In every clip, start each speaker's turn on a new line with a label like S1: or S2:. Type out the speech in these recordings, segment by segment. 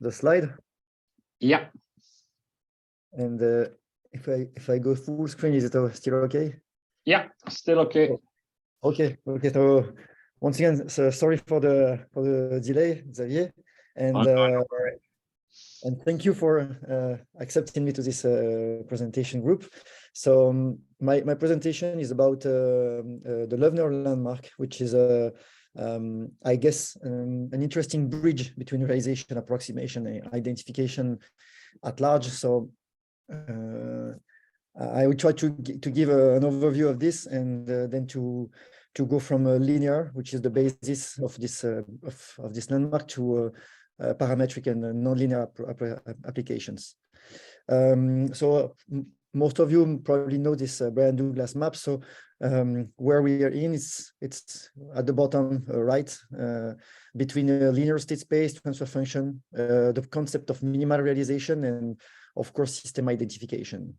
S1: the slide.
S2: Yeah.
S1: And if I go full screen, is it still okay?
S2: Yeah, still okay.
S1: Okay. So once again, so sorry for the delay, Xavier, and thank you for accepting me to this presentation group. So my presentation is about the Leowner landmark, which is I guess an interesting bridge between realization, approximation, and identification at large. So I will try to give an overview of this, and then to go from linear, which is the basis of this landmark, to parametric and nonlinear applications. So most of you probably know this Brian Douglas map. So where we are in, it's at the bottom right, between a linear state space, transfer function, the concept of minimal realization, and of course system identification.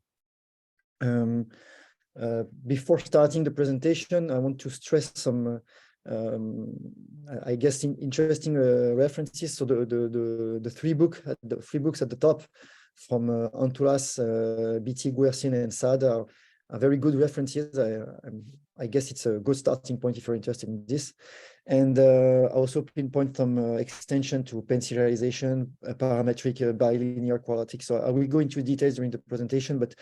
S1: Before starting the presentation, I want to stress some I guess interesting references. So the three books at the top from Antulas, BT, Guercin, and Saad are very good references. I guess it's a good starting point if you're interested in this. And also pinpoint some extension to pencil realization, parametric, bilinear, quadratic. So I will go into details during the presentation, but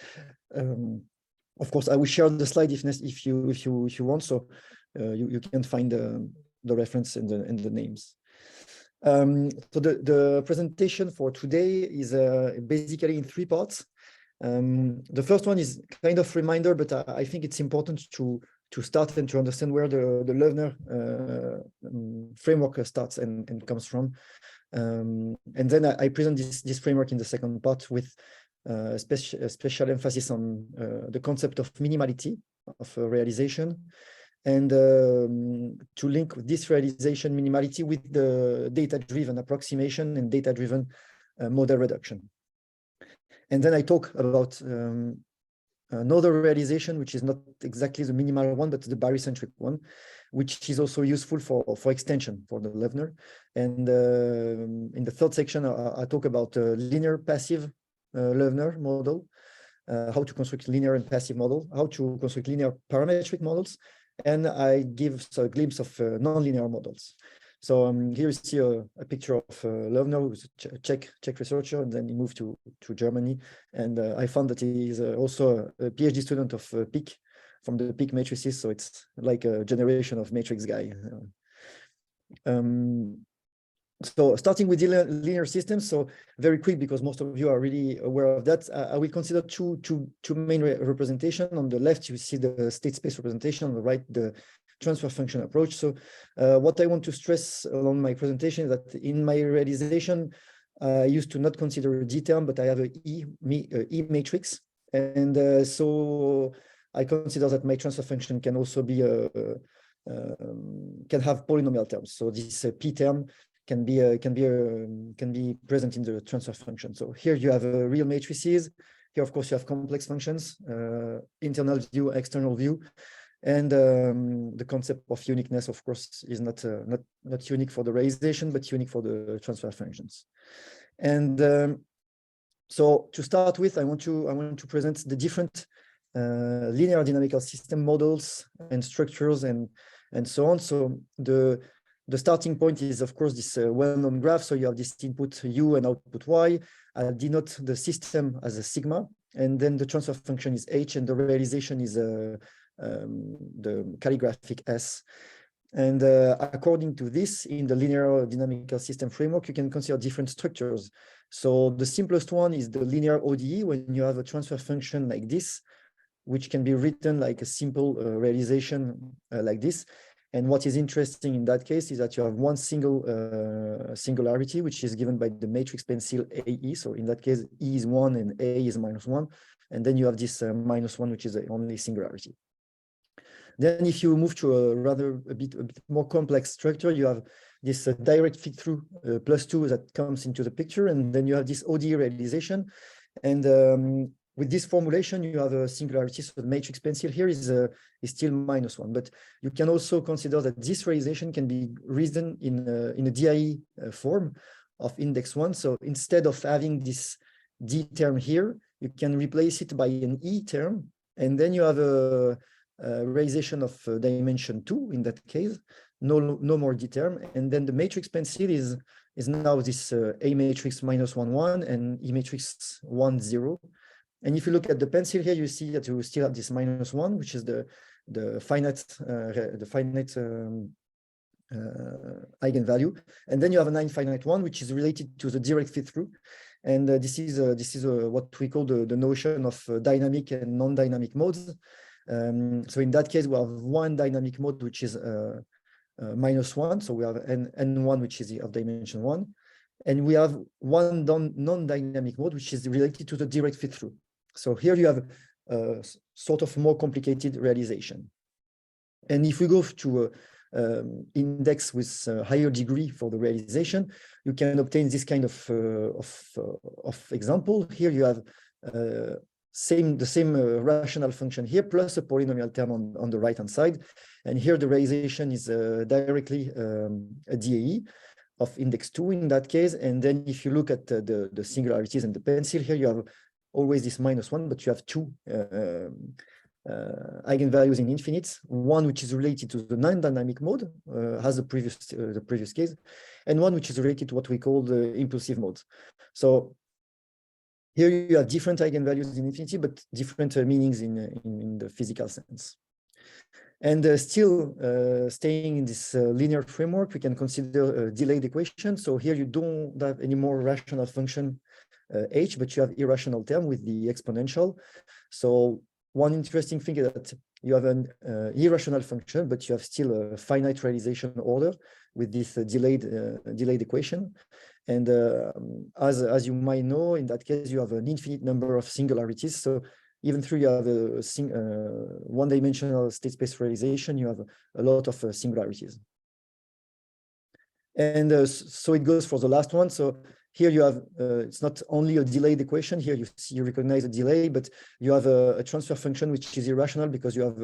S1: of course I will share the slide if you want. So you can find the reference and the names. So the presentation for today is basically in three parts. The first one is kind of reminder, but I think it's important to start and to understand where the Leowner framework starts and comes from. And then I present this framework in the second part with special emphasis on the concept of minimality of realization, and to link this realization minimality with the data-driven approximation and data-driven model reduction. And then I talk about another realization, which is not exactly the minimal one, but the barycentric one, which is also useful for extension for the Leowner. And in the third section, I talk about linear passive Leowner model, how to construct linear and passive model, how to construct linear parametric models, and I give a glimpse of nonlinear models. So here you see a picture of Leowner, who's a Czech researcher, and then he moved to Germany. And I found that he is also a PhD student of PIC, from the PIC matrices. So it's like a generation of matrix guy. So starting with linear systems, so very quick, because most of you are really aware of that. I will consider two main representation. On the left, you see the state space representation. On the right, the transfer function approach. So what I want to stress along my presentation is that in my realization, I used to not consider a G term, but I have a E matrix. And so I consider that my transfer function can also be can have polynomial terms. So this P term can be present in the transfer function. So here you have real matrices. Here, of course, you have complex functions, internal view, external view, and the concept of uniqueness, of course, is not unique for the realization, but unique for the transfer functions. And so to start with, I want to present the different linear dynamical system models and structures and so on. So the starting point is, of course, this well-known graph. So you have this input U and output Y. I denote the system as a sigma, and then the transfer function is H, and the realization is the calligraphic S. And according to this, in the linear dynamical system framework, you can consider different structures. So the simplest one is the linear ODE, when you have a transfer function like this, which can be written like a simple realization like this. And what is interesting in that case is that you have one single singularity, which is given by the matrix pencil AE. So in that case, E is 1 and A is -1. And then you have this -1, which is the only singularity. Then if you move to a bit more complex structure, you have this direct fit through +2 that comes into the picture. And then you have this ODE realization. And with this formulation, you have a singularity. So the matrix pencil here is still -1, but you can also consider that this realization can be written in a DIE form, of index 1. So instead of having this D term here, you can replace it by an E term, and then you have a realization of dimension 2 in that case, no more D term, and then the matrix pencil is now this A matrix -1, 1 and E matrix 1, 0. And if you look at the pencil here, you see that you still have this -1, which is the finite eigenvalue, and then you have an infinite one, which is related to the direct fit-through. And this is what we call the notion of dynamic and non-dynamic modes. So in that case, we have one dynamic mode, which is -1. So we have n1, which is of dimension 1. And we have one non-dynamic mode, which is related to the direct fit-through. So here you have a sort of more complicated realization. And if we go to index with a higher degree for the realization, you can obtain this kind of example. Here you have the same rational function here, plus a polynomial term on the right-hand side. And here the realization is directly a DAE of index 2 in that case. And then if you look at the singularities and the pencil here, you have always this -1, but you have two eigenvalues in infinites, one which is related to the non-dynamic mode, has the previous case, and one which is related to what we call the impulsive modes. So here you have different eigenvalues in infinity, but different meanings in the physical sense. And still staying in this linear framework, we can consider a delayed equation. So here you don't have any more rational function h, but you have irrational term with the exponential. So one interesting thing is that you have an irrational function, but you have still a finite realization order with this delayed equation. And as you might know, in that case, you have an infinite number of singularities. So even though you have a one-dimensional state space realization, you have a lot of singularities. And so it goes for the last one. So here you have, it's not only a delayed equation. Here you recognize a delay, but you have a transfer function which is irrational because you have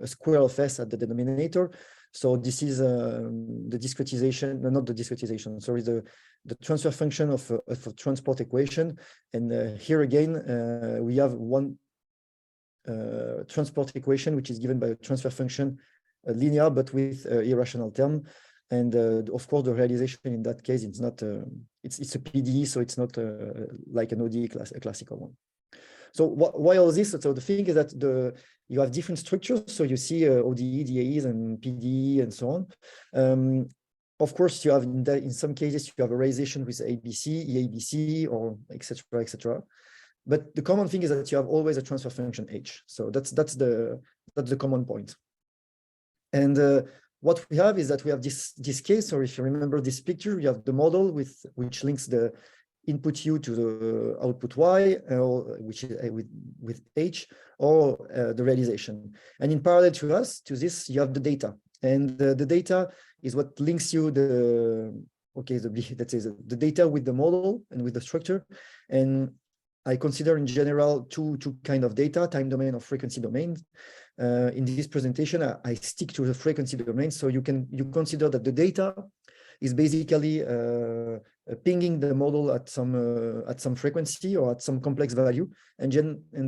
S1: a square of s at the denominator. So this is the discretization, not the discretization, sorry, the transfer function of a transport equation. And here again, we have one transport equation which is given by a transfer function, linear, but with irrational term. And of course, the realization in that case, it's not it's a PDE, so it's not like an ODE a classical one. So why all this? So the thing is that you have different structures. So you see ODE, DAEs, and PDE, and so on. Of course, you have in some cases you have a realization with ABC, EABC, or etc., etc. But the common thing is that you have always a transfer function H. So that's the common point. And what we have is that we have this case, or if you remember this picture, you have the model which links the input U to the output Y, which is with H, or the realization. And in parallel to this, you have the data. And the data is what links you let's say the data with the model and with the structure. And I consider in general two kind of data, time domain or frequency domain. In this presentation, I stick to the frequency domain. So you consider that the data is basically pinging the model at some frequency or at some complex value, and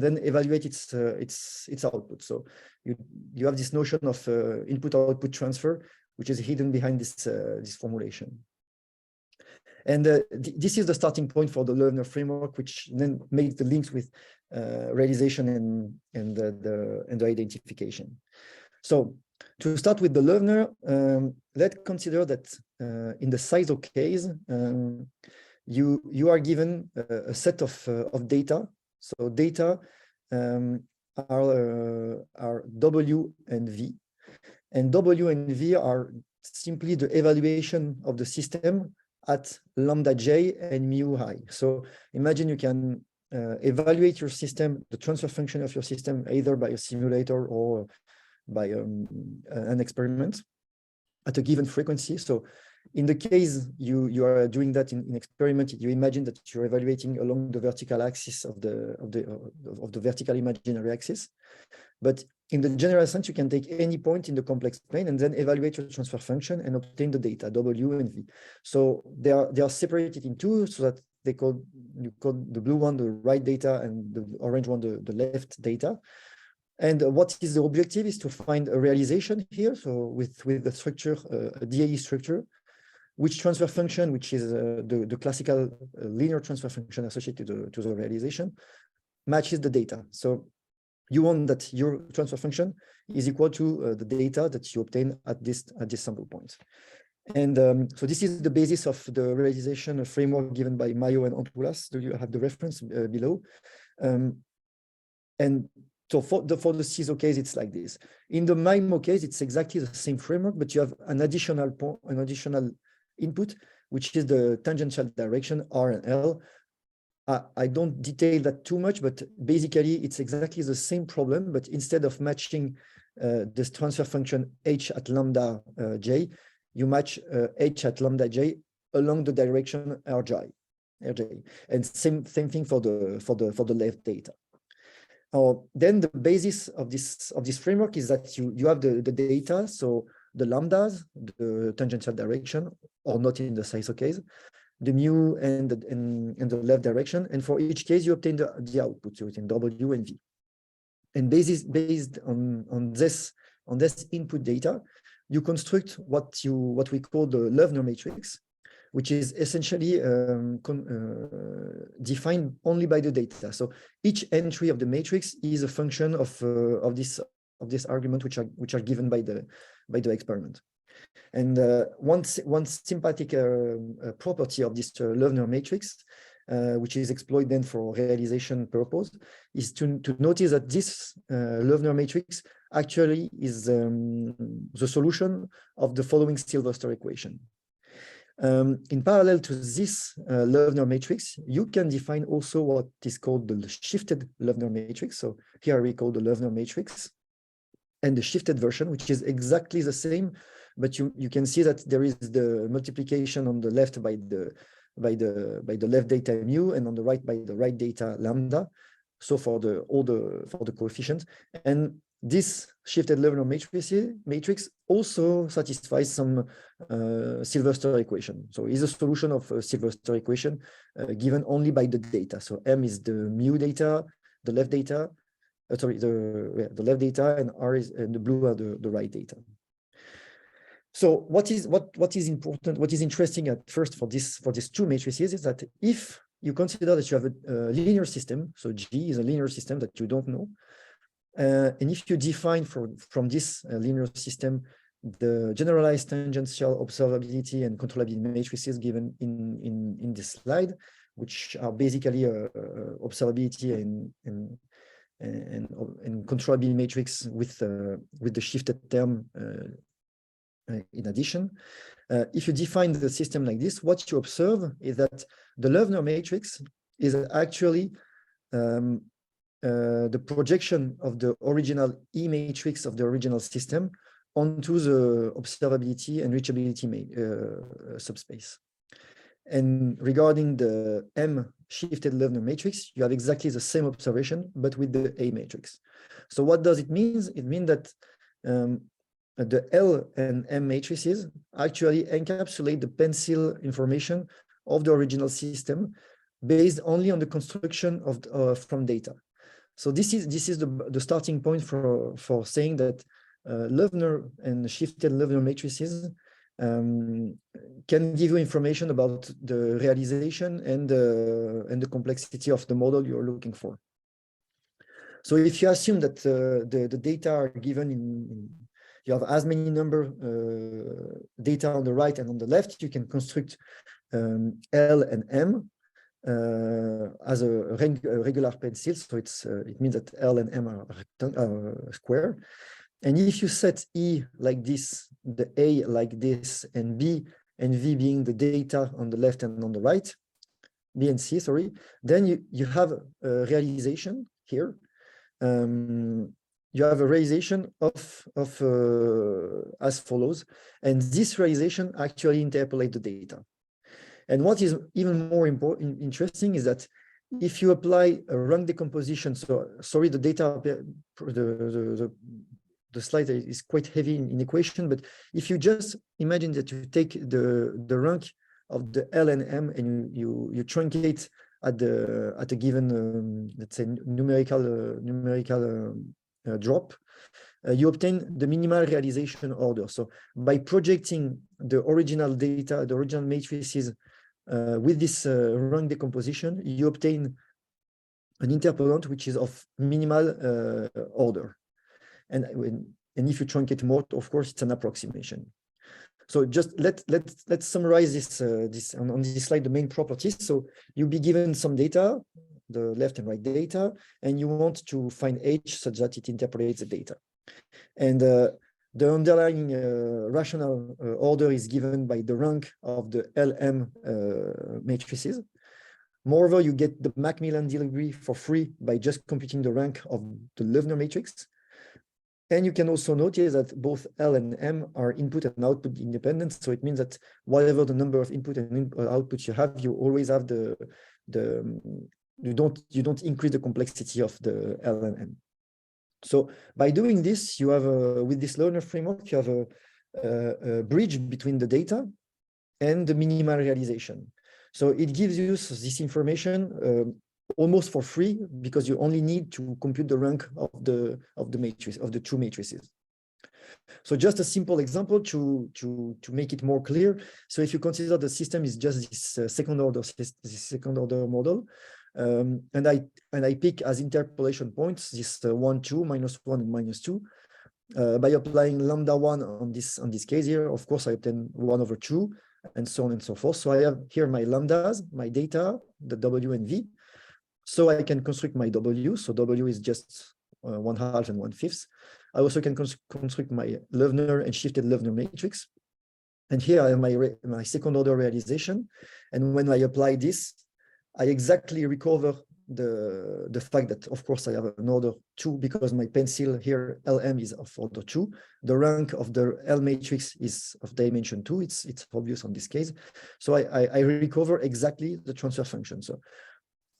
S1: then evaluate its output. So you have this notion of input-output transfer, which is hidden behind this formulation. And this is the starting point for the Leowner framework, which then makes the links with realization and the identification. So to start with the Leowner, let's consider that in the SISO case, you are given a set of data. So data are W and V, and W and V are simply the evaluation of the system at lambda j and mu I. So imagine you can evaluate your system, the transfer function of your system, either by a simulator or by an experiment at a given frequency. So in the case you are doing that in experiment, you imagine that you're evaluating along the vertical axis of the vertical imaginary axis. But in the general sense, you can take any point in the complex plane and then evaluate your transfer function and obtain the data, W and V. So they are separated in two, so that you call the blue one the right data and the orange one the left data. And what is the objective is to find a realization here. So with the structure, a DAE structure, which transfer function, which is the classical linear transfer function associated to the realization, matches the data. So you want that your transfer function is equal to the data that you obtain at this sample point. And so this is the basis of the realization framework given by Mayo and Antoulas. Do you have the reference below? And so for the CISO case, it's like this. In the MIMO case, it's exactly the same framework, but you have an additional input, which is the tangential direction R and L. I don't detail that too much, but basically it's exactly the same problem, but instead of matching this transfer function H at lambda J, you match H at lambda J along the direction RJ. And same thing for the left data. Then the basis of this framework is that you have the data, so the lambdas, the tangential direction, or not in the CISO case, the mu and the left direction, and for each case you obtain the output, so you obtain W and V. And based on this input data, you construct what we call the Leowner matrix, which is essentially defined only by the data. So each entry of the matrix is a function of this argument, which are given by the experiment. And one sympathetic property of this Leowner matrix, which is exploited then for realization purpose, is to notice that this Leowner matrix actually is the solution of the following Sylvester equation. In parallel to this Leowner matrix, you can define also what is called the shifted Leowner matrix. So here we call the Leowner matrix, and the shifted version, which is exactly the same, but you can see that there is the multiplication on the left by the left data mu, and on the right by the right data lambda. So for the coefficients, and this shifted Leowner matrix also satisfies some Sylvester equation. So it's a solution of a Sylvester equation given only by the data. So M is the mu data, the left data, the left data, and R is, and the blue are the right data. So what is important, what is interesting at first for these two matrices is that if you consider that you have a linear system, so G is a linear system that you don't know, and if you define from this linear system the generalized tangential observability and controllability matrices given in this slide, which are basically observability and controllability matrix with the shifted term in addition. If you define the system like this, what you observe is that the Leowner matrix is actually the projection of the original E matrix of the original system onto the observability and reachability subspace. And regarding the M shifted Leowner matrix, you have exactly the same observation, but with the A matrix. So what does it mean? It means that the L and M matrices actually encapsulate the pencil information of the original system based only on the construction of from data. So this is the starting point for saying that Leowner and shifted Leowner matrices can give you information about the realization and the complexity of the model you're looking for. So if you assume that the data are given you have as many number data on the right and on the left, you can construct L and M as a regular pencil. So it means that L and M are square. And if you set E like this, the A like this, and B and V being the data on the left and on the right, B and C, sorry, then you have a realization here. You have a realization of as follows, and this realization actually interpolates the data. And what is even more interesting is that if you apply a rank decomposition, so sorry, the data, the slide is quite heavy in equation, but if you just imagine that you take the rank of the L and M and you truncate at a given let's say numerical drop, you obtain the minimal realization order. So by projecting the original data, the original matrices with this rank decomposition, you obtain an interpolant which is of minimal order. And if you truncate more, of course, it's an approximation. So just let's summarize this on this slide, the main properties. So you'll be given some data, the left and right data, and you want to find H such that it interpolates the data. And the underlying rational order is given by the rank of the LM matrices. Moreover, you get the Macmillan degree for free by just computing the rank of the Leowner matrix. And you can also notice that both L and M are input and output independent. So it means that whatever the number of input and outputs you have, you always have you don't increase the complexity of the L and M. So by doing this, you have with this Leowner framework, you have a bridge between the data and the minimal realization. So it gives you this information almost for free, because you only need to compute the rank of the matrix, of the two matrices. So just a simple example to make it more clear. So if you consider the system is just this second order model, and I pick as interpolation points this 1, 2, -1, and -2. By applying lambda1 on this case here, of course, I obtain 1/2, and so on and so forth. So I have here my lambdas, my data, the W and V. So I can construct my W. So W is just 1/2 and 1/5. I also can construct my Leowner and shifted Leowner matrix. And here I have my second order realization. And when I apply this, I exactly recover the fact that, of course, I have an order 2 because my pencil here, LM, is of order 2. The rank of the L matrix is of dimension 2. It's obvious on this case. So I recover exactly the transfer function. So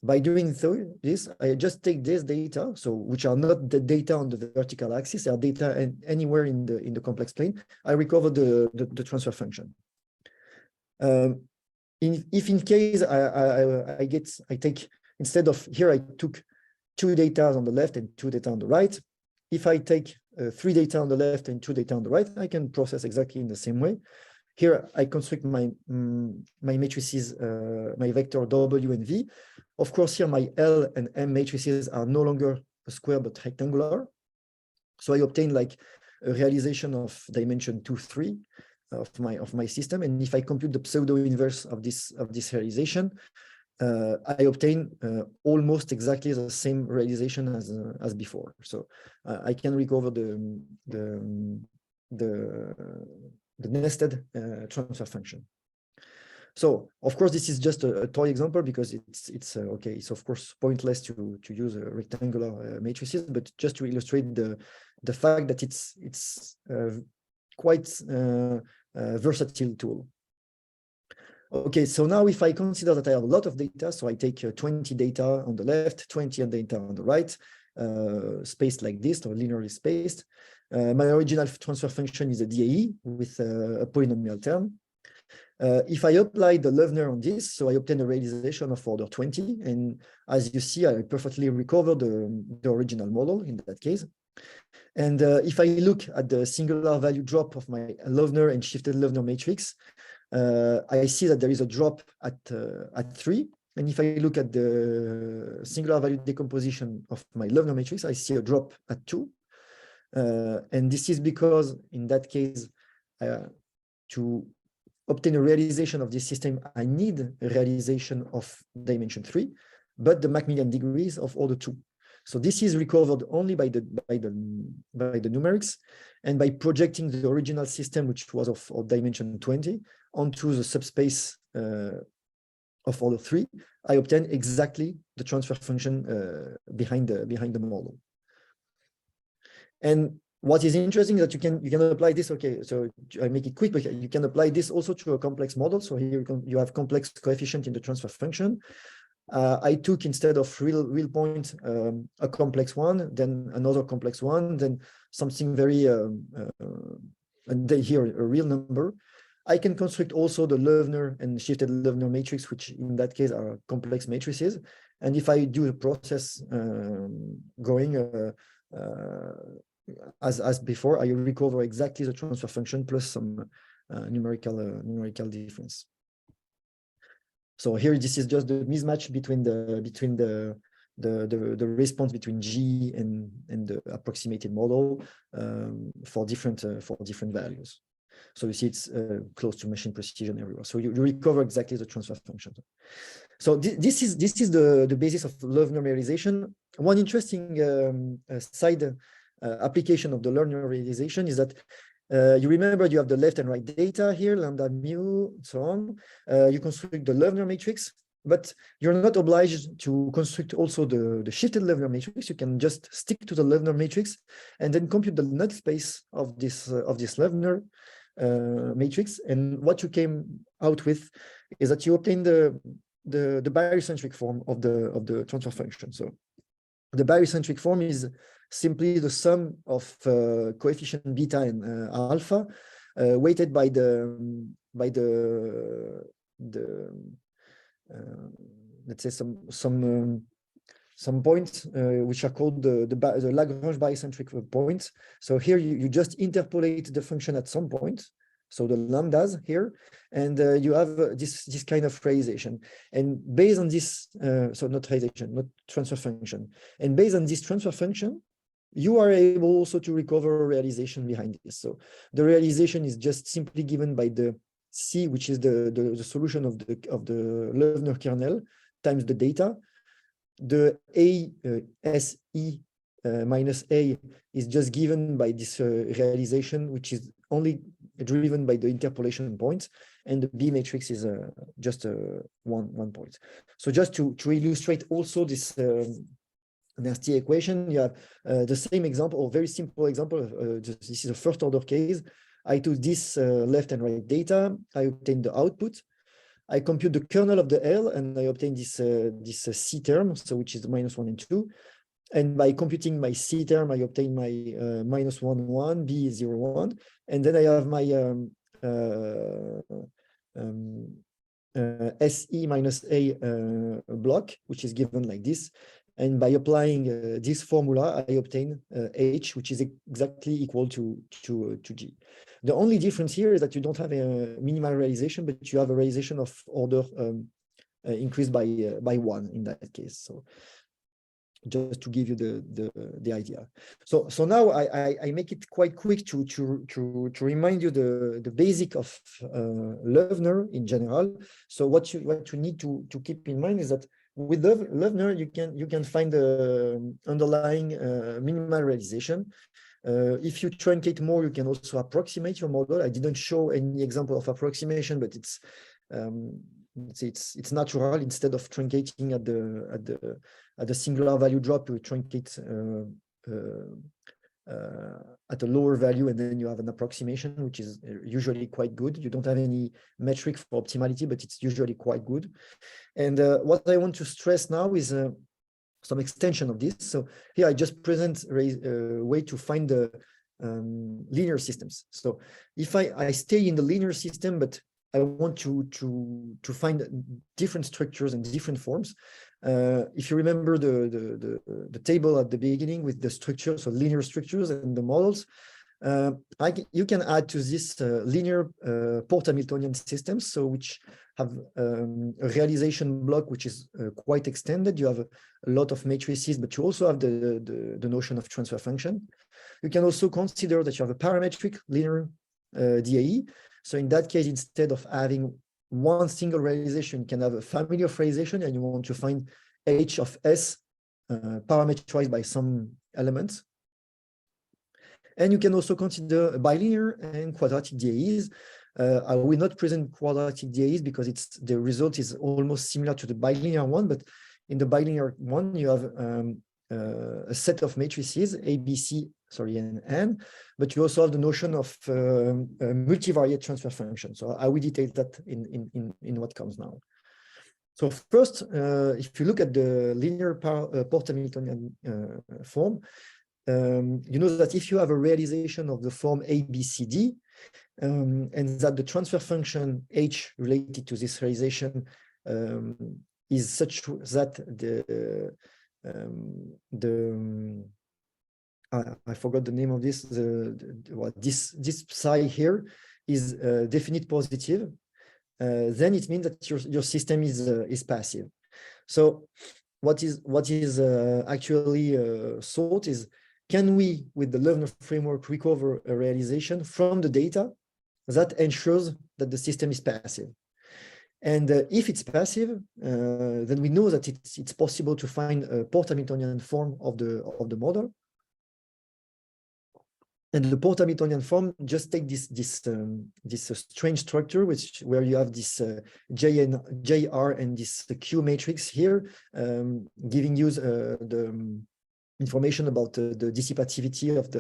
S1: by doing this, I just take this data, so which are not the data on the vertical axis, they are data anywhere in the complex plane. I recover the transfer function. If in case I take, instead of here, I took 2 data on the left and 2 data on the right. If I take 3 data on the left and 2 data on the right, I can process exactly in the same way. Here I construct my matrices, my vector W and V. Of course, here my L and M matrices are no longer a square but rectangular. So I obtain like a realization of dimension 2, 3 of my system. And if I compute the pseudo inverse of this realization, I obtain almost exactly the same realization as before. So I can recover the nested transfer function. So of course this is just a toy example because it's okay. It's of course pointless to use rectangular matrices, but just to illustrate the fact that it's quite versatile tool. Okay, so now if I consider that I have a lot of data, so I take 20 data on the left, 20 data on the right, spaced like this or linearly spaced. My original transfer function is a DAE with a polynomial term. If I apply the Leowner on this, so I obtain a realization of order 20. And as you see, I perfectly recover the original model in that case. And if I look at the singular value drop of my Leowner and shifted Leowner matrix, I see that there is a drop at 3. And if I look at the singular value decomposition of my Leowner matrix, I see a drop at 2. And this is because in that case, to obtain a realization of this system, I need a realization of dimension 3, but the Macmillan degrees of order 2. So this is recovered only by the numerics and by projecting the original system, which was of dimension 20, onto the subspace of order 3. I obtain exactly the transfer function behind the model. And what is interesting is that you can apply this. Okay, so I make it quick, but you can apply this also to a complex model. So here you have complex coefficient in the transfer function. I took, instead of real point, a complex one, then another complex one, then something very, and then here a real number. I can construct also the Leowner and shifted Leowner matrix, which in that case are complex matrices. And if I do the process going as before, I recover exactly the transfer function plus some numerical difference. So here, this is just the mismatch between the response between G and the approximated model for different values. So you see it's close to machine precision everywhere. So you recover exactly the transfer function. So this is the basis of Leowner realization. One interesting side application of the Leowner realization is that you remember you have the left and right data here, lambda, mu, so on. You construct the Leowner matrix, but you're not obliged to construct also the shifted Leowner matrix. You can just stick to the Leowner matrix and then compute the null space of this Leowner matrix. And what you came out with is that you obtain the barycentric form of the transfer function. So the barycentric form is simply the sum of coefficient beta and alpha weighted by the let's say some points which are called the Lagrange barycentric points. So here you just interpolate the function at some point, so the lambdas here, and you have this kind of realization. And based on this, so not realization, not transfer function, and based on this transfer function, you are able also to recover realization behind this. So the realization is just simply given by the C, which is the solution of the Leowner kernel times the data. The SE minus A is just given by this realization, which is only driven by the interpolation points, and the B matrix is just one point. So just to illustrate also this nasty equation, you have the same example, or very simple example. This is a first order case. I took this left and right data. I obtained the output. I compute the kernel of the L, and I obtain this C term, so which is -1 and 2. And by computing my C term, I obtain my -1, 1, B 0, 1, and then I have my SE minus A block, which is given like this. And by applying this formula, I obtain H, which is exactly equal to G. The only difference here is that you don't have a minimal realization, but you have a realization of order increased by 1 in that case. So just to give you the idea. So now I make it quite quick to remind you the basic of Leowner in general. So what you need to keep in mind is that with Leowner, you can find the underlying minimal realization. If you truncate more, you can also approximate your model. I didn't show any example of approximation, but it's natural. Instead of truncating at the singular value drop, you truncate at a lower value, and then you have an approximation, which is usually quite good. You don't have any metric for optimality, but it's usually quite good. And what I want to stress now is some extension of this. So here I just present a way to find the linear systems. So if I stay in the linear system, but I want to find different structures and different forms. If you remember the table at the beginning with the structures, so linear structures and the models, you can add to this linear Port-Hamiltonian systems, so which have a realization block which is quite extended. You have a lot of matrices, but you also have the notion of transfer function. You can also consider that you have a parametric linear DAE. So in that case, instead of having one single realization, you can have a family of realization, and you want to find H of S parameterized by some elements. And you can also consider bilinear and quadratic DAEs. I will not present quadratic DAEs because the result is almost similar to the bilinear one, but in the bilinear one, you have a set of matrices, A, B, C, and N, but you also have the notion of multivariate transfer function. So I will detail that in what comes now. So first, if you look at the linear Porte-Hamiltonian form, you know that if you have a realization of the form ABCD, and that the transfer function H related to this realization is such that I forgot the name of this. This psi here is definite positive. Then it means that your system is passive. So what is actually sought is, can we, with the Leowner framework, recover a realization from the data that ensures that the system is passive? And if it's passive, then we know that it's possible to find a Porte-Hamiltonian form of the model. And the Porte-Hamiltonian form just take this strange structure, where you have this JR and this Q matrix here, giving you the information about the dissipativity of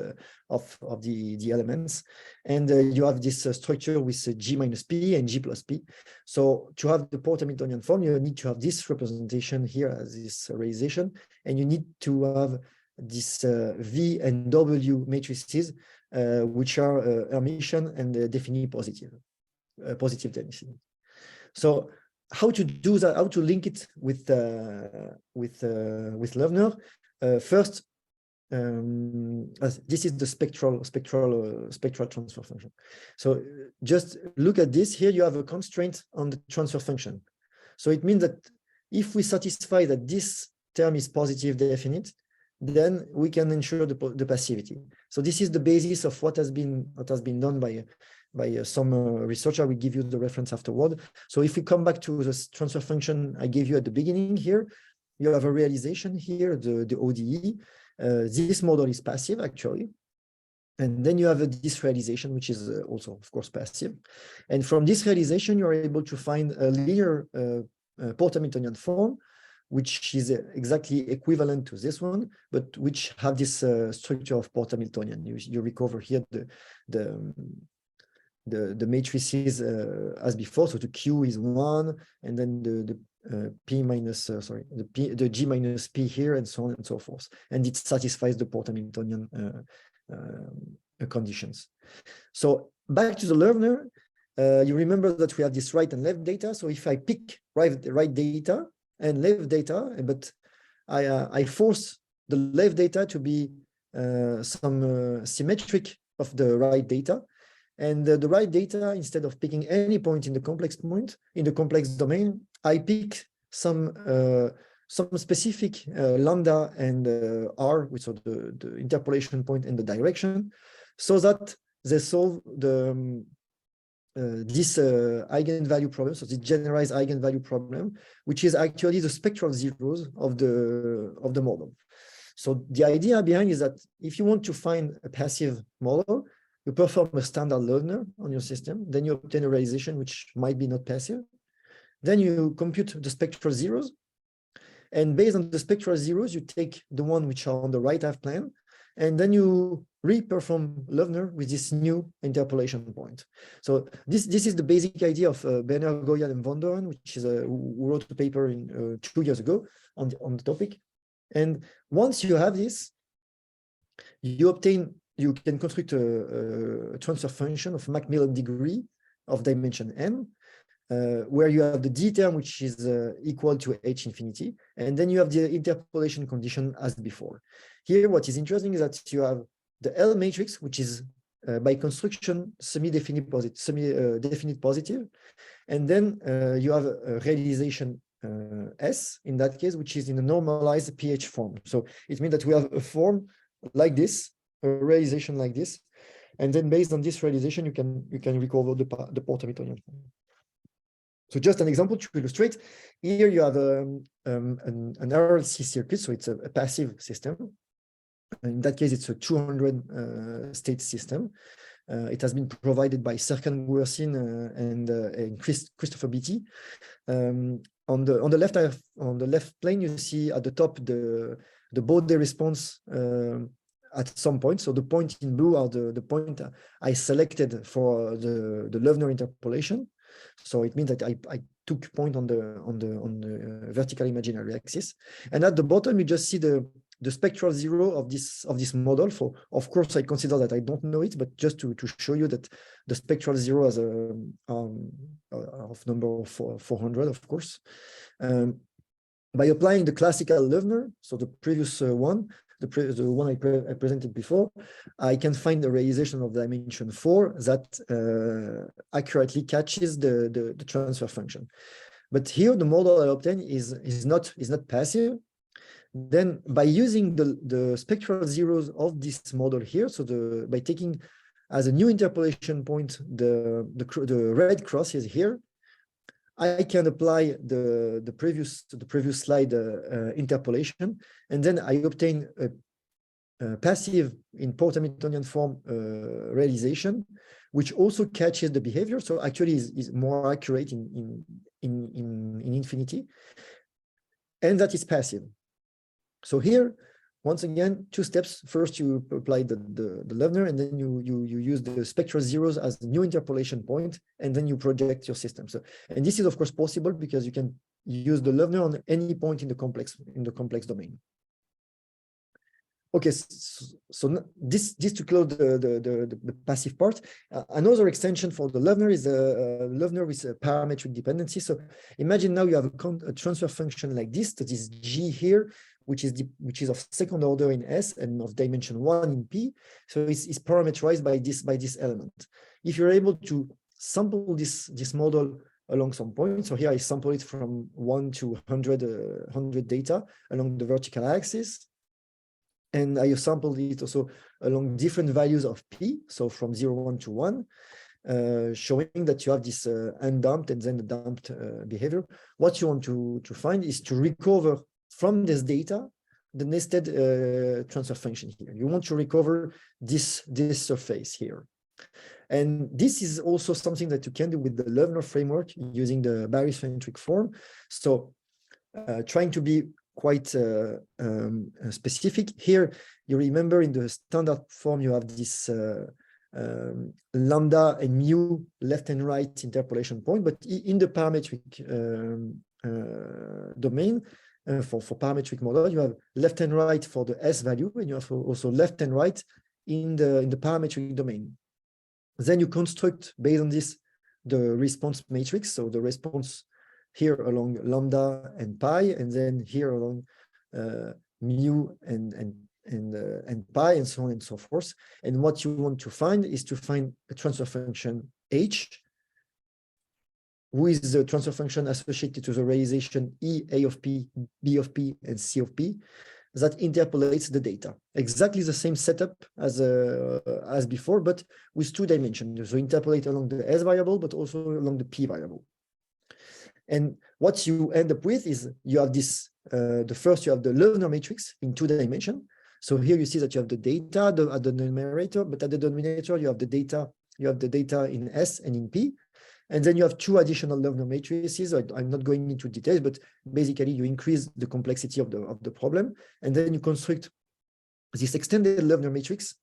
S1: the elements, and you have this structure with G minus P and G plus P. So to have the Porte-Hamiltonian form, you need to have this representation here as this realization, and you need to have this V and W matrices, which are Hermitian and definitely positive density. So how to do that? How to link it with Leowner? First, this is the spectral transfer function. So just look at this. Here you have a constraint on the transfer function. So it means that if we satisfy that this term is positive definite, then we can ensure the passivity. So this is the basis of what has been done by some researcher. We give you the reference afterward. So if we come back to this transfer function I gave you at the beginning here, you have a realization here, the ODE. This model is passive actually. And then you have this realization, which is also, of course, passive. And from this realization, you're able to find a linear Porte-Hamiltonian form, which is exactly equivalent to this one, but which have this structure of Porte-Hamiltonian. You recover here the matrices as before. So the Q is 1, and then the P minus the G minus P here, and so on and so forth. And it satisfies the Porte-Hamiltonian conditions. So back to the Leowner, you remember that we have this right and left data. So if I pick right data and left data, but I force the left data to be some symmetric of the right data, and the right data, instead of picking any point in the complex domain, I pick some specific lambda and r, which are the interpolation point and the direction, so that they solve this eigenvalue problem, so the generalized eigenvalue problem, which is actually the spectral zeros of the model. So the idea behind is that if you want to find a passive model, you perform a standard Leowner on your system, then you obtain a realization which might be not passive. Then you compute the spectral zeros, and based on the spectral zeros, you take the one which are on the right half plane, and then you re-perform Leowner with this new interpolation point. So this is the basic idea of Berner, Goyal, and von Doren, which is who wrote a paper in 2 years ago on the topic. And once you have this, you can construct a transfer function of Macmillan degree of dimension n, where you have the D term, which is equal to H infinity, and then you have the interpolation condition as before. Here, what is interesting is that you have the L matrix, which is by construction semi-definite positive, and then you have a realization S in that case, which is in a normalized pH form. So it means that we have a form like this, a realization like this, and then based on this realization, you can recover the Porte-Hamiltonian form. So just an example to illustrate, here you have an RLC circuit, so it's a passive system. In that case, it's a 200 state system. It has been provided by Serkan Guersin and Christopher Beatty. On the left plane, you see at the top the Bode response at some point. So the point in blue are the point I selected for the Leowner interpolation. So it means that I took point on the vertical imaginary axis. And at the bottom, you just see the spectral zero of this model. For, of course, I consider that I don't know it, but just to show you that the spectral zero as a of number of 400, of course. By applying the classical Leowner, so the previous one, the one I presented before, I can find the realization of dimension 4 that accurately catches the transfer function. But here the model I obtain is not passive. Then by using the spectral zeros of this model here, so by taking as a new interpolation point the red cross is here, I can apply the previous slide interpolation, and then I obtain a passive in Port-Hamiltonian form realization, which also catches the behavior. So actually is more accurate in infinity, and that is passive. So here, once again, two steps. First, you apply the Leowner, and then you use the spectral zeros as the new interpolation point, and then you project your system. So, and this is of course possible because you can use the Leowner on any point in the complex domain. Okay, so this to close the passive part. Another extension for the Leowner is a Leowner with a parametric dependency. So imagine now you have a transfer function like this, that is G here, which is of second order in S and of dimension 1 in P. So it's parameterized by this element. If you're able to sample this model along some points, so here I sample it from 1 to 100 data along the vertical axis. And I sampled it also along different values of P, so from 0, 1 to 1, showing that you have this undamped and then the damped behavior. What you want to find is to recover from this data the nested transfer function here. You want to recover this surface here. And this is also something that you can do with the Leowner framework using the barycentric form. So trying to be quite specific here, you remember in the standard form you have this lambda and mu left and right interpolation point, but in the parametric domain for parametric model, you have left and right for the S value, and you have also left and right in the parametric domain. Then you construct based on this the response matrix, so the response here along lambda and pi, and then here along mu and pi, and so on and so forth. And what you want to find is to find a transfer function H, who is the transfer function associated to the realization E, A of P, B of P, and C of P, that interpolates the data. Exactly the same setup as before, but with 2 dimensions. So interpolate along the S variable, but also along the P variable. And what you end up with is you have this, first you have the Leowner matrix in 2 dimensions. So here you see that you have the data at the numerator, but at the denominator you have the data in S and in P. And then you have 2 additional Leowner matrices. I'm not going into details, but basically you increase the complexity of the problem. And then you construct this extended Leowner matrix,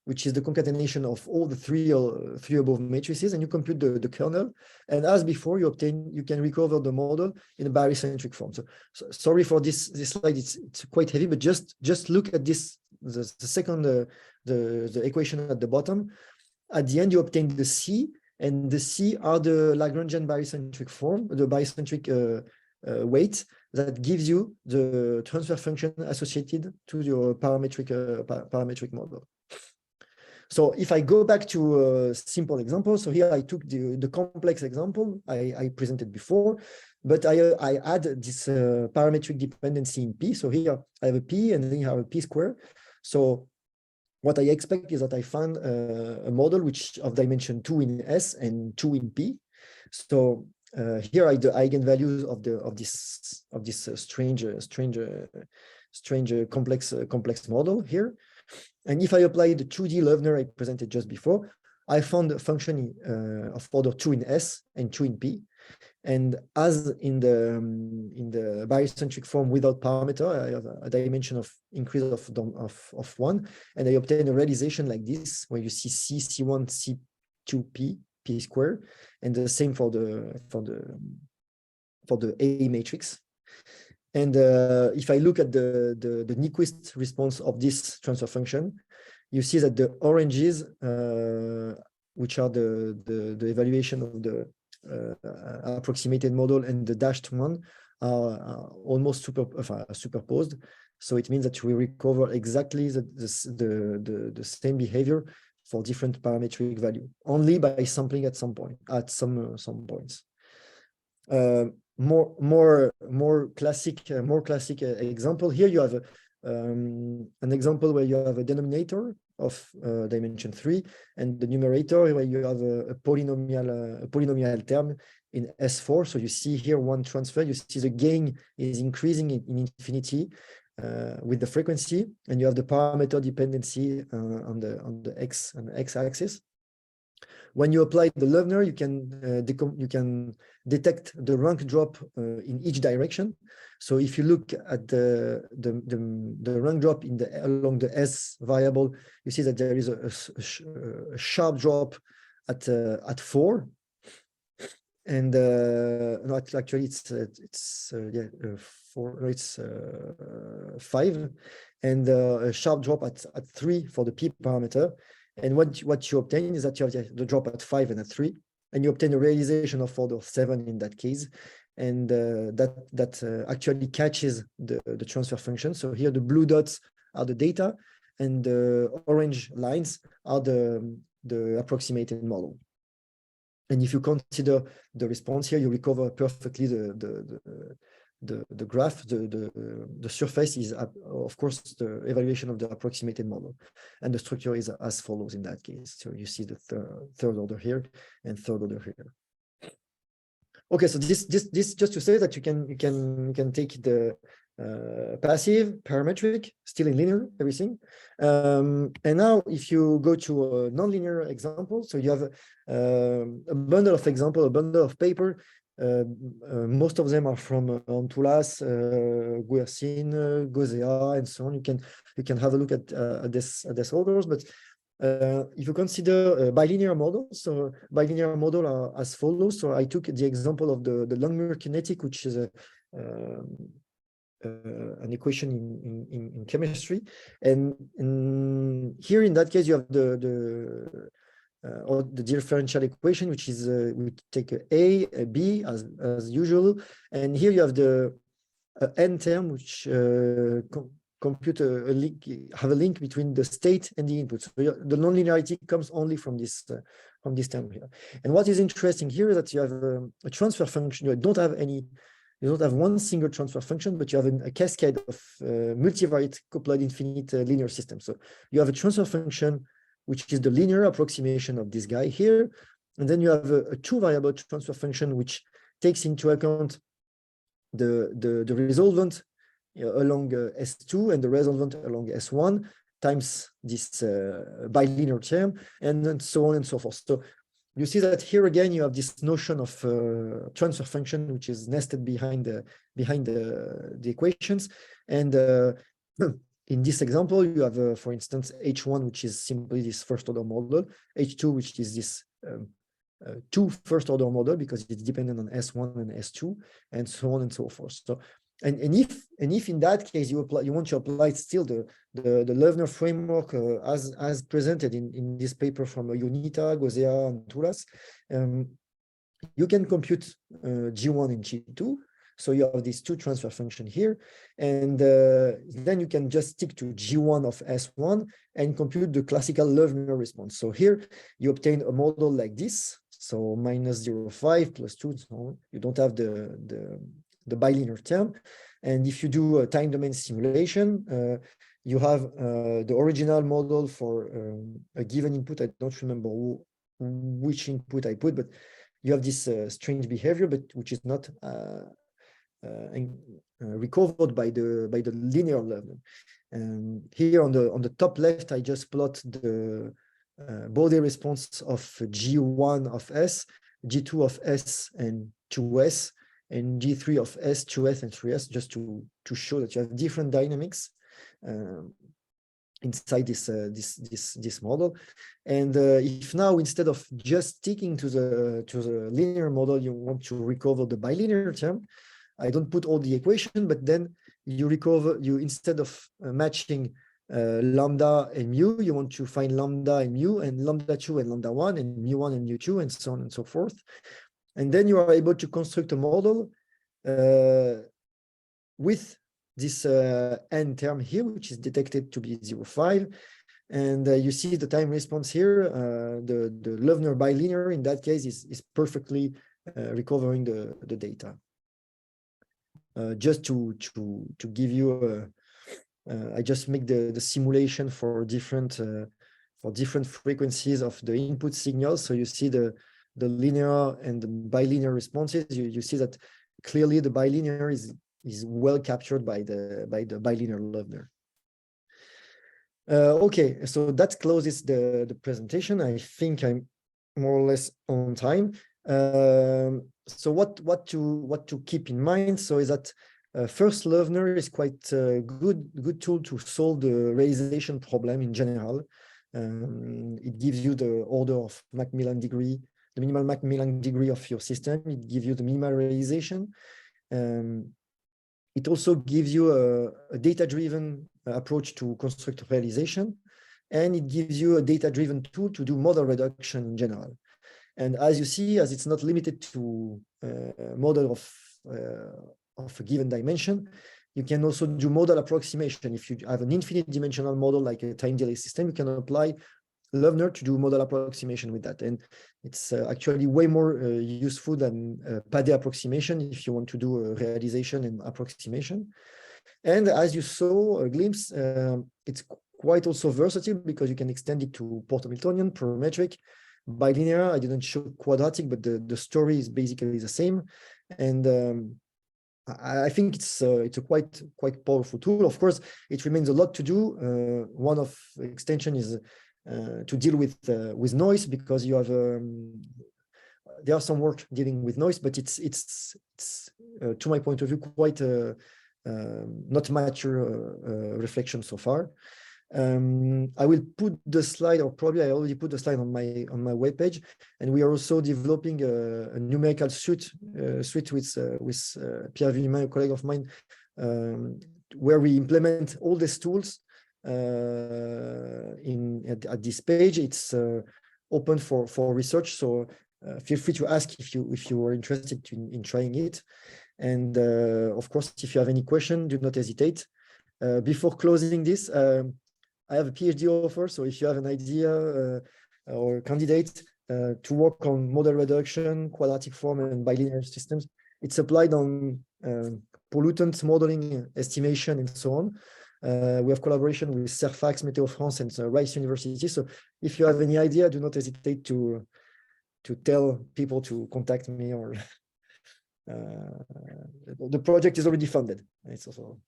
S1: which is the concatenation of all the three above matrices, and you compute the kernel. And as before, you can recover the model in a barycentric form. So sorry for this slide, it's quite heavy, but just look at this, the second, the equation at the bottom. At the end, you obtain the C, and the C are the Lagrangian barycentric form, the barycentric weight that gives you the transfer function associated to your parametric model. So if I go back to a simple example, so here I took the complex example I presented before, but I add this parametric dependency in P. So here I have a P, and then you have a P square. So what I expect is that I find a model which of dimension 2 in S and 2 in P. So here are the eigenvalues of this strange complex model here. And if I apply the 2D Leowner I presented just before, I found a function of order 2 in S and 2 in P. And as in the barycentric form without parameter, I have a dimension of increase of 1, and I obtain a realization like this, where you see C1, C2P, P squared, and the same for the for the A matrix. And if I look at the Nyquist response of this transfer function, you see that the oranges, which are the evaluation of the approximated model, and the dashed one are almost superposed. So it means that we recover exactly the same behavior for different parametric value, only by sampling at some point, at some points. More classic example. Here you have an example where you have a denominator of dimension 3, and the numerator where you have a polynomial term in S4. So you see here one transfer. You see the gain is increasing in infinity with the frequency, and you have the parameter dependency on the x-axis. When you apply the Leowner, you can detect the rank drop in each direction. So if you look at the rank drop along the S variable, you see that there is a sharp drop at 4, and no, actually it's 4. No, it's 5, and a sharp drop at 3 for the P parameter. And what you obtain is that you have the drop at 5 and at 3, and you obtain a realization of order 7 in that case, and that actually catches the transfer function. So here the blue dots are the data, and the orange lines are the approximated model. And if you consider the response here, you recover perfectly the graph. The surface is, of course, the evaluation of the approximated model, and the structure is as follows in that case. So you see the third order here and third order here. Okay, so this just to say that you can take the passive, parametric, still in linear, everything. And now if you go to a nonlinear example, so you have a bundle of example, a bundle of paper. Most of them are from Antoulas, Guercin, Gozea, and so on. You can have a look at this orders, but if you consider bilinear models, so bilinear model are as follows. So I took the example of the Langmuir kinetic, which is an equation in chemistry, and here in that case you have or the differential equation, which is we take a b as usual, and here you have the n term, which compute have a link between the state and the input. So the nonlinearity comes only from this term here. And what is interesting here is that you have a transfer function. You don't have one single transfer function, but you have a cascade of multivariate coupled infinite linear system. So you have a transfer function, which is the linear approximation of this guy here. And then you have a two-variable transfer function, which takes into account the resolvent along S2 and the resolvent along S1 times this bilinear term, and then so on and so forth. So you see that here again, you have this notion of transfer function, which is nested behind the equations. And in this example, you have, for instance, H1, which is simply this first order model, H2, which is this two first order model because it's dependent on S1 and S2, and so on and so forth. So, and if in that case you want to apply still the Leowner framework as presented in this paper from Unita, Gozea, and Toulas, you can compute G1 and G2. So you have these two transfer function here, and then you can just stick to G1 of S1 and compute the classical Leowner response. So here you obtain a model like this, so minus 0.5 plus 2, so on. You don't have the bilinear term. And if you do a time domain simulation, you have the original model for a given input. I don't remember which input I put, but you have this strange behavior, but which is not recovered by the linear level. And here on the top left, I just plot the Bode response of G1 of S, G2 of S and 2S, and G3 of S, 2S and 3S, just to show that you have different dynamics. inside this model. And if now, instead of just sticking to the linear model, you want to recover the bilinear term, I don't put all the equation, but then you recover, instead of matching lambda and mu, you want to find lambda and mu, and lambda 2 and lambda 1, and mu 1 and mu 2, and so on and so forth. And then you are able to construct a model with this n term here, which is detected to be 0.5. And you see the time response here. The Leowner bilinear in that case is perfectly recovering the data. Just to give you, I just make the simulation for different frequencies of the input signals. So you see the linear and the bilinear responses. You see that clearly the bilinear is well captured by the bilinear Leowner. Okay, so that closes the presentation. I think I'm more or less on time. So what to keep in mind? So is that first, Leowner is quite a good tool to solve the realization problem in general. It gives you the order of Macmillan degree, the minimal Macmillan degree of your system. It gives you the minimal realization. It also gives you a data-driven approach to construct realization, and it gives you a data-driven tool to do model reduction in general. And as you see, as it's not limited to model of a given dimension, you can also do model approximation. If you have an infinite dimensional model like a time delay system, you can apply Leowner to do model approximation with that. And it's actually way more useful than Padé approximation if you want to do a realization and approximation. And as you saw a glimpse, it's quite also versatile because you can extend it to Porto-Miltonian, parametric, bilinear. I didn't show quadratic, but the story is basically the same. And I think it's a quite powerful tool. Of course, it remains a lot to do. One of the extension is to deal with noise, because you have there are some work dealing with noise, but it's to my point of view quite not mature reflection so far. I will put the slide, or probably I already put the slide on my webpage, and we are also developing a numerical suite with Pierre Villemin, a colleague of mine, where we implement all these tools at this page. It's open for research, so feel free to ask if you are interested in trying it. And of course, if you have any question, do not hesitate. Before closing this, I have a PhD offer, so if you have an idea or candidate to work on model reduction, quadratic form, and bilinear systems, it's applied on pollutant modeling, estimation, and so on. We have collaboration with Serfax, Météo France, and Rice University. So if you have any idea, do not hesitate to tell people to contact me, or the project is already funded. It's also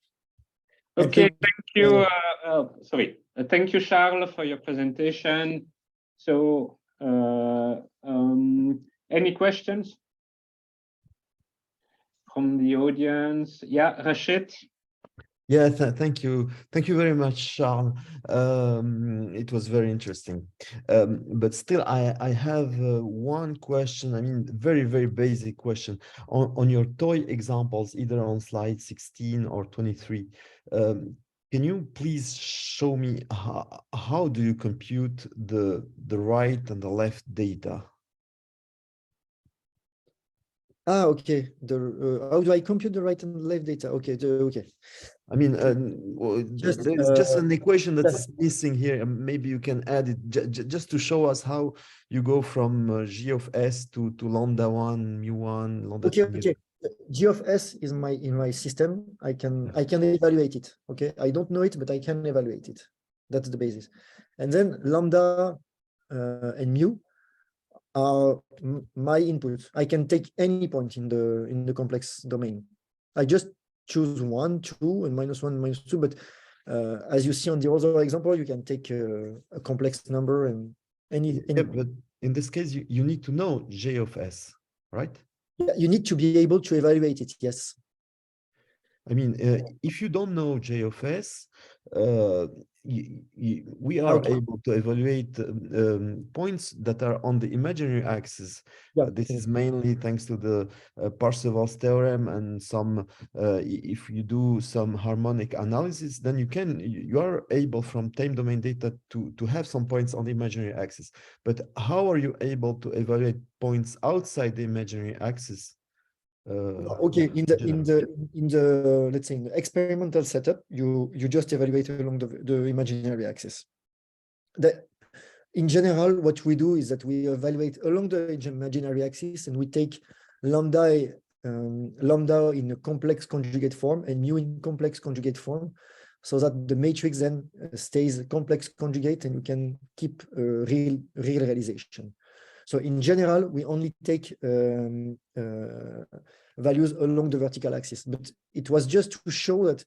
S2: okay. Thank you. Thank you, Charles, for your presentation. So, any questions from the audience? Yeah, Rashid.
S3: Yeah, thank you very much, Charles. It was very interesting. But still, I have one question. I mean, very basic question on your toy examples, either on slide 16 or 23. Can you please show me how do you compute the right and the left data?
S1: Okay. How do I compute the right and left data? Okay. Okay.
S3: I mean, there's just an equation that's missing here. Maybe you can add it just to show us how you go from G of S to lambda 1, mu 1, lambda 2.
S1: Okay. G of S is in my system. I can evaluate it. Okay. I don't know it, but I can evaluate it. That's the basis. And then lambda and mu are my inputs. I can take any point in the complex domain. I just choose 1, 2, and -1, -2. But as you see on the other example, you can take a complex number and any.
S3: Yeah, but in this case, you need to know J of S, right?
S1: Yeah, you need to be able to evaluate it. Yes.
S3: I mean, if you don't know J of S, we are
S1: Okay.
S3: able to evaluate points that are on the imaginary axis.
S1: Yeah.
S3: This is mainly thanks to the Poussot-Vassal theorem and some. If you do some harmonic analysis, then you are able from time domain data to have some points on the imaginary axis. But how are you able to evaluate points outside the imaginary axis?
S1: Okay, in the let's say in the experimental setup, you just evaluate along the imaginary axis. In general, what we do is that we evaluate along the imaginary axis, and we take lambda in a complex conjugate form and mu in complex conjugate form, so that the matrix then stays complex conjugate, and you can keep real realization. So in general, we only take values along the vertical axis, but it was just to show that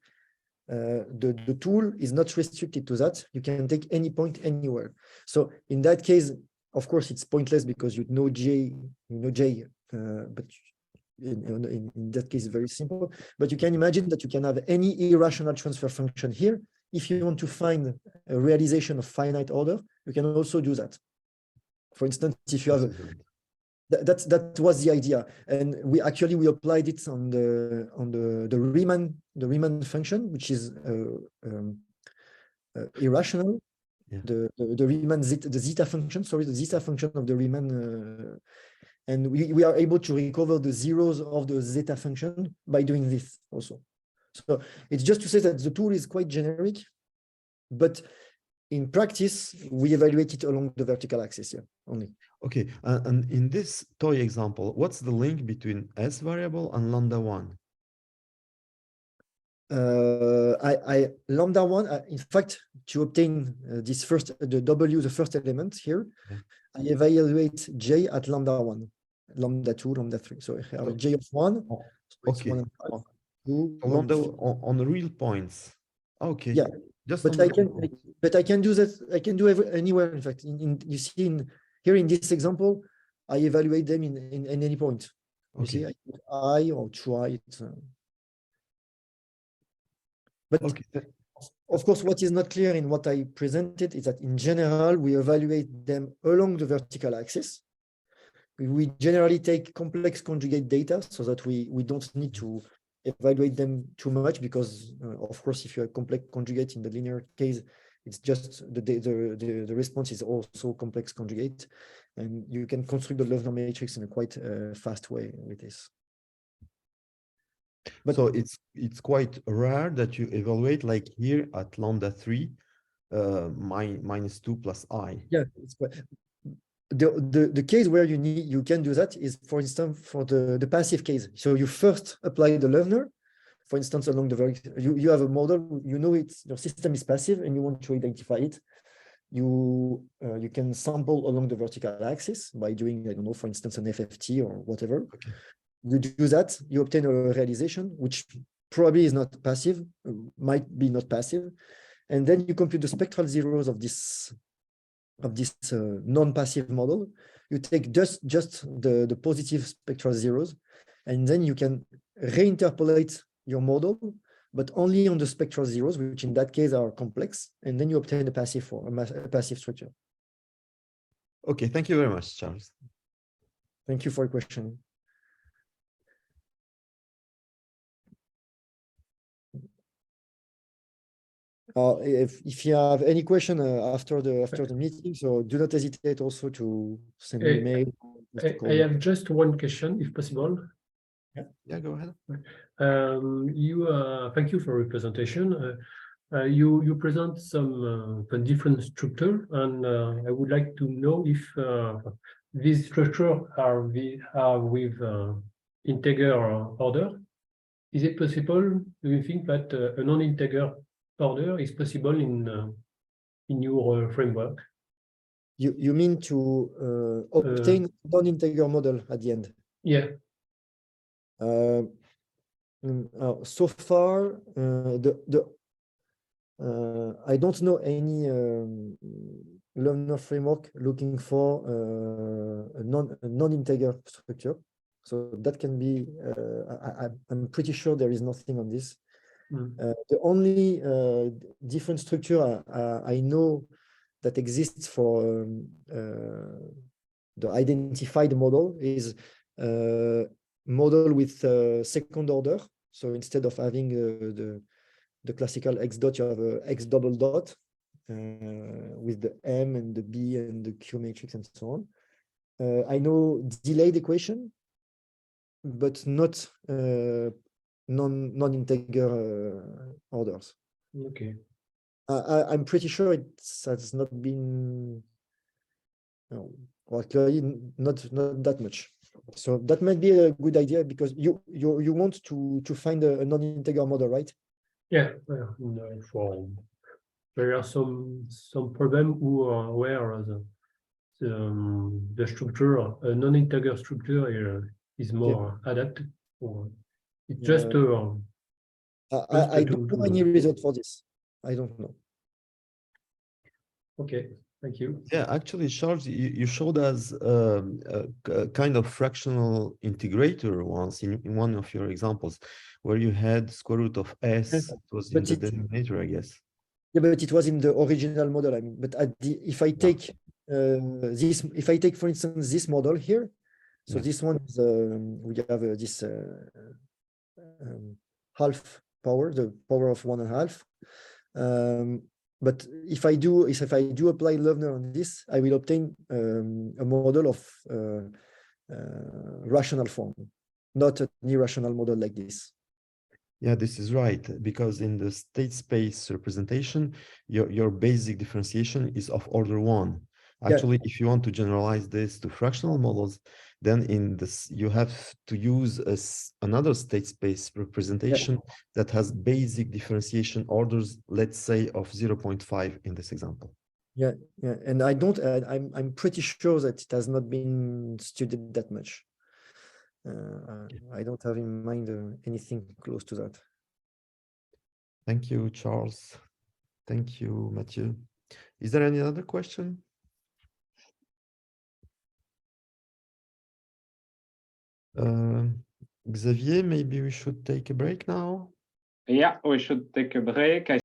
S1: the tool is not restricted to that. You can take any point anywhere. So in that case, of course, it's pointless because you know J, but in that case, very simple. But you can imagine that you can have any irrational transfer function here. If you want to find a realization of finite order, you can also do that. For instance, if you have that was the idea, and we applied it on the Riemann function, which is irrational.
S3: Yeah.
S1: The Riemann the zeta function, sorry, the zeta function of the Riemann, and we are able to recover the zeros of the zeta function by doing this also. So it's just to say that the tool is quite generic, but in practice, we evaluate it along the vertical axis here only.
S3: Okay, and in this toy example, what's the link between S variable and lambda 1?
S1: Lambda 1, in fact, to obtain this the W, the first element here,
S3: Yeah.
S1: I evaluate J at lambda 1, lambda 2, lambda 3. So I have a J of 1.
S3: Oh,
S1: So
S3: okay.
S1: 1 and 5, 2,
S3: Lambda
S1: 1,
S3: on the real points. Okay.
S1: Yeah.
S3: Just
S1: but I can do that. I can do anywhere. In fact, you see here in this example, I evaluate them in any point. You see, I put I or try it. But of course, what is not clear in what I presented is that in general, we evaluate them along the vertical axis. We generally take complex conjugate data so that we don't need to evaluate them too much, because of course, if you have complex conjugate in the linear case, it's just the response is also complex conjugate, and you can construct the Leowner matrix in a quite fast way with this.
S3: But so it's quite rare that you evaluate like here at lambda 3 minus 2 plus I.
S1: Yeah, it's quite, the case where you can do that is, for instance, for the passive case. So you first apply the Leowner, for instance, along the you have a model, you know your system is passive and you want to identify it. You can sample along the vertical axis by doing, I don't know, for instance, an FFT or whatever.
S3: Okay.
S1: You do that, you obtain a realization, which probably is not passive, might be not passive, and then you compute the spectral zeros of this non-passive model. You take just the positive spectral zeros, and then you can reinterpolate your model, but only on the spectral zeros, which in that case are complex, and then you obtain a passive form, a passive structure.
S3: Okay, thank you very much, Charles.
S1: Thank you for your question. If you have any question after the meeting, so do not hesitate also to send me an email.
S4: I have just one question, if possible.
S3: Yeah, go ahead.
S4: Thank you for your presentation. You present some different structure, and I would like to know if these structures are with integer order. Is it possible? Do you think that a non-integer order is possible in your framework?
S1: You mean to obtain non-integer model at the end?
S4: Yeah.
S1: So far, I don't know any Leowner framework looking for a non-integer structure. So that can be, I'm pretty sure there is nothing on this. The only different structure I know that exists for the identified model is model with second order. So instead of having the classical X dot, you have a X double dot with the M and the B and the Q matrix and so on. I know delayed equation, but not non-integer orders.
S4: Okay.
S1: I'm pretty sure it has not been, well, clearly not that much. So that might be a good idea because you want to find a non-integer model, right?
S4: Yeah. For there are some problem where the structure, a non-integer structure is more adapted. Or it's just
S1: I don't know any result for this. I don't know.
S4: Okay, thank you.
S3: Yeah, actually, Charles, you showed us a kind of fractional integrator once in one of your examples, where you had square root of s.
S1: Yes,
S3: It was in
S1: but
S3: the denominator, I guess.
S1: Yeah, but it was in the original model. I mean, but if I take this, if I take, for instance, this model here, so
S3: Yeah.
S1: this one is we have this half power, the power of 1.5. But if I do apply Leowner on this, I will obtain a model of rational form, not an irrational model like this.
S3: Yeah, this is right, because in the state space representation, your basic differentiation is of order 1. Actually, if you want to generalize this to fractional models, then in this you have to use another state space representation that has basic differentiation orders, let's say of 0.5 in this example.
S1: Yeah, and I'm pretty sure that it has not been studied that much. I don't have in mind anything close to that.
S3: Thank you, Charles. Thank you, Mathieu. Is there any other question? Xavier, maybe we should take a break now.
S2: Yeah, we should take a break.